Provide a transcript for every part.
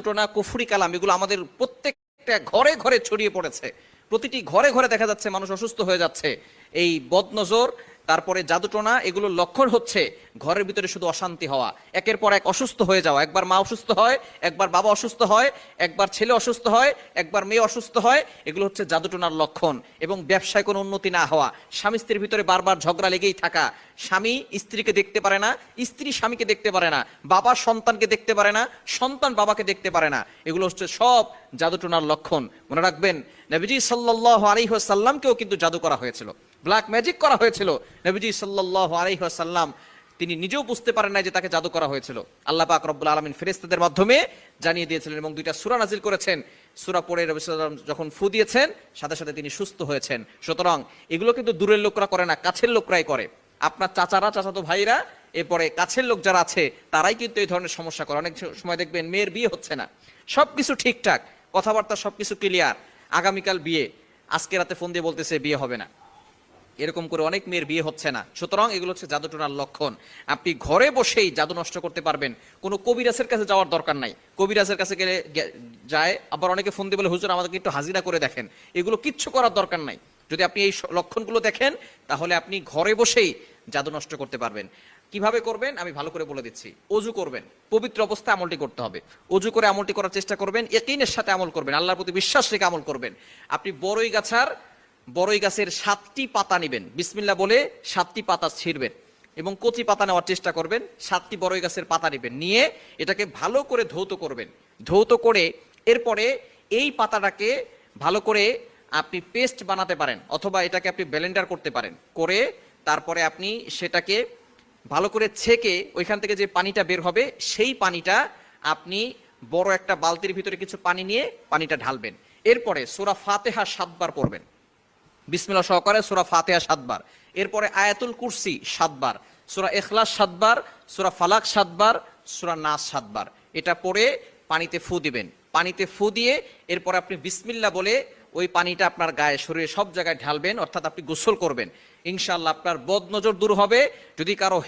জাদুটোনা, কুফরি কালাম এগুলো আমাদের প্রত্যেকটা ঘরে ঘরে ছড়িয়ে পড়েছে। প্রতিটি ঘরে ঘরে দেখা যাচ্ছে মানুষ অসুস্থ হয়ে যাচ্ছে। এই বদনজর, তারপরে জাদুটোনা, এগুলোর লক্ষণ হচ্ছে ঘরের ভিতরে শুধু অশান্তি হওয়া, একের পর এক অসুস্থ হয়ে যাওয়া। একবার মা অসুস্থ হয়, একবার বাবা অসুস্থ হয়, একবার ছেলে অসুস্থ হয়, একবার মেয়ে অসুস্থ হয়। এগুলো হচ্ছে জাদুটোনার লক্ষণ। এবং ব্যবসায় কোনো উন্নতি না হওয়া, স্বামী স্ত্রীর ভিতরে বারবার ঝগড়া লেগেই থাকা, স্বামী স্ত্রীকে দেখতে পারে না, স্ত্রী স্বামীকে দেখতে পারে না, বাবা সন্তানকে দেখতে পারে না, সন্তান বাবাকে দেখতে পারে না। এগুলো হচ্ছে সব জাদুটোনার লক্ষণ। মনে রাখবেন, নবীজি সাল্লাল্লাহু আলাইহি ওয়াসাল্লামকেও কিন্তু জাদু করা হয়েছিল, ব্ল্যাক ম্যাজিক করা হয়েছিল। নবীজি সাল্লাল্লাহু আলাইহি ওয়াসাল্লাম তিনি নিজেও বুঝতে পারেন না যে তাকে জাদু করা হয়েছিল। আল্লাহ পাক রব্বুল আলামিন ফেরেশতাদের মাধ্যমে জানিয়ে দিয়েছিলেন এবং দুইটা সূরা নাজিল করেছেন। সূরা পড়ে নবী সাল্লাল্লাহু আলাইহি ওয়াসাল্লাম যখন ফু দিয়েছেন, সাথে সাথে তিনি সুস্থ হয়েছেন। সুতরাং এগুলো কিন্তু দূরের লোকরা করে না, কাছের লোকরাই করে। আপনার চাচারা, চাচাতো ভাইরা, এরপরে কাছের লোক যারা আছে তারাই কিন্তু এই ধরনের সমস্যা করে। অনেক সময় দেখবেন মেয়ের বিয়ে হচ্ছে না, সবকিছু ঠিকঠাক, কথাবার্তা সবকিছু ক্লিয়ার, আগামীকাল বিয়ে, আজকে রাতে ফোন দিয়ে বলতেছে বিয়ে হবে না। এরকম করে অনেক মেয়ের বিয়ে হচ্ছে না। সুতরাং এগুলো হচ্ছে জাদুটোনার লক্ষণ। আপনি ঘরে বসেই জাদু নষ্ট করতে পারবেন, কোনো কবিরাজের কাছে যাওয়ার দরকার নাই। কবিরাজের কাছে গেলে যায়, আবার অনেকে ফোন দিয়ে বলে হুজুর আমাদেরকে একটু হাজিরা করে দেখেন। এগুলো কিচ্ছু করার দরকার নাই। যদি আপনি এই লক্ষণগুলো দেখেন, তাহলে আপনি ঘরে বসেই জাদু নষ্ট করতে পারবেন। কিভাবে করবেন আমি ভালো করে বলে দিচ্ছি। অজু করবেন, পবিত্র অবস্থায় আমলটি করতে হবে। অজু করে আমলটি করার চেষ্টা করবেন, ইয়াকিনের সাথে আমল করবেন, আল্লাহর প্রতি বিশ্বাস রেখে আমল করবেন। আপনি বড়ই গাছের 7টি পাতা নেবেন, বিসমিল্লাহ বলে 7টি পাতা ছিঁড়বেন এবং কচি পাতা নেওয়ার চেষ্টা করবেন। 7টি বড়ই গাছের পাতা নেবেন, নিয়ে এটাকে ভালো করে ধৌত করবেন। ধৌত করে এরপরে এই পাতাটাকে ভালো করে আপনি পেস্ট বানাতে পারেন, অথবা এটাকে আপনি ব্লেন্ডার করতে পারেন। করে তারপরে আপনি সেটাকে ভালো করে ছেঁকে ওইখান থেকে যে পানিটা বের হবে, সেই পানিটা আপনি বড় একটা বালতির ভিতরে কিছু পানি নিয়ে পানিটা ঢালবেন। এরপরে সূরা ফাতিহা 7 বার পড়বেন, বিসমিল্লাহ সহকারে সূরা ফাতিহা 7 বার। এরপরে আয়াতুল কুরসি 7 বার, সূরা ইখলাস 7 বার, সূরা ফালাক 7 বার, সূরা নাস 7 বার। এটা পড়ে পানিতে ফু দিবেন। পানিতে ফু দিয়ে এরপর আপনি বিসমিল্লাহ বলে ওই পানিটা আপনার গায়ে, শরীরে সব জায়গায় ঢালবেন, অর্থাৎ আপনি গোসল করবেন। ইনশাআল্লাহ আপনার বদনজর দূর হবে। যদি কারো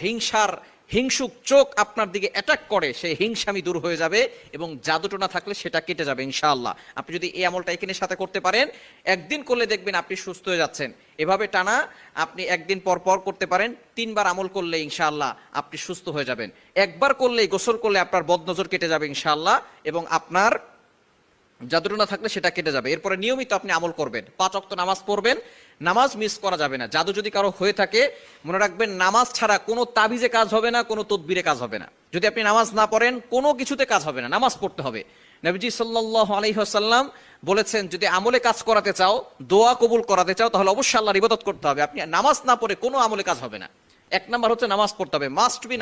হিংসুক চোখ আপনার দিকে অ্যাটাক করে, সেই হিংসামি দূর হয়ে যাবে এবং জাদুটোনা থাকলে সেটা কেটে যাবে ইনশাআল্লাহ। আপনি যদি এই আমলটা এখানে সাথে করতে পারেন, একদিন করলে দেখবেন আপনি সুস্থ হয়ে যাচ্ছেন। এভাবে টানা আপনি একদিন পর পর করতে পারেন। 3 বার আমল করলে ইনশাআল্লাহ আপনি সুস্থ হয়ে যাবেন। একবার করলেই, গোসল করলে আপনার বদনজর কেটে যাবে ইনশাআল্লাহ, এবং আপনার জাদুটোনা থাকলে সেটা কেটে যাবে। এরপরে নিয়মিত আপনি আমল করবেন, 5 ওয়াক্ত নামাজ পড়বেন, নামাজ মিস করা যাবে না। জাদু যদি কারো হয়ে থাকে, মনে রাখবেন নামাজ ছাড়া কোনো তাবিজে কাজ হবে না, কোনো তদবিরে কাজ হবে না। যদি আপনি নামাজ না পড়েন, কোনো কিছুতে কাজ হবে না, নামাজ পড়তে হবে। নবীজি সাল্লাল্লাহু আলাইহি ওয়াসাল্লাম বলেছেন, যদি আমলে কাজ করাতে চাও, দোয়া কবুল করাতে চাও, তাহলে অবশ্যই আল্লাহর ইবাদত করতে হবে। আপনি নামাজ না পড়ে কোনো আমলে কাজ হবে না। 1 নাম্বার হচ্ছে নামাজ পড়তে হবে, মাস্ট বি।